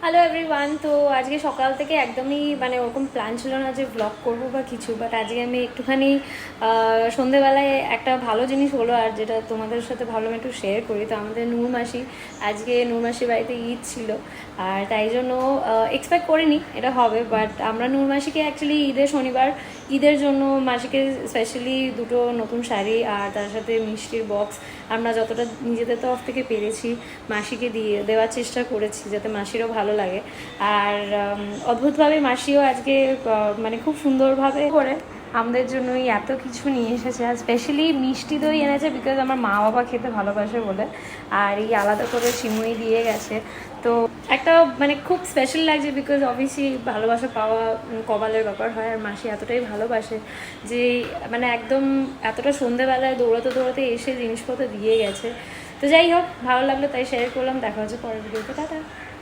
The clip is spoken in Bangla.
Hello everyone. তো আজকে সকাল থেকে একদমই মানে ওরকম প্ল্যান ছিল না যে ব্লগ করবো বা কিছু, বাট আজকে আমি একটুখানি সন্ধেবেলায় একটা ভালো জিনিস হলো, আর যেটা তোমাদের সাথে ভাবলাম একটু শেয়ার করি। তো আমাদের নূর মাসি, আজকে নূর মাসির বাড়িতে ঈদ ছিল, আর তাই জন্য এক্সপেক্ট করিনি এটা হবে, বাট আমরা নূর মাসিকে অ্যাকচুয়ালি ঈদের শনিবার ঈদের জন্য মাসিকে স্পেশালি দুটো নতুন শাড়ি আর তার সাথে মিষ্টির বক্স আমরা যতটা নিজেদের তরফ থেকে পেরেছি মাসিকে দেওয়ার চেষ্টা করেছি, যাতে মাসিরও ভালো লাগে। আর অদ্ভুতভাবে মাসিও আজকে মানে খুব সুন্দরভাবে করে আমাদের জন্যই এত কিছু নিয়ে এসেছে। আর স্পেশালি মিষ্টি দই এনেছে, বিকজ আমার মা বাবা খেতে ভালোবাসে বলে, আর এই আলাদা করে সিমুই দিয়ে গেছে। তো একটা মানে খুব স্পেশাল লাগছে, বিকজ অবভিয়াসলি ভালোবাসা পাওয়া কপালের ব্যাপার হয়, আর মাসি এতটাই ভালোবাসে যে মানে একদম এতটা সন্ধেবেলায় দৌড়াতে দৌড়াতে এসে জিনিসপত্র দিয়ে গেছে। তো যাই হোক, ভালো লাগলো তাই শেয়ার করলাম। দেখা হচ্ছে পরের ভিডিওতে, টাটা।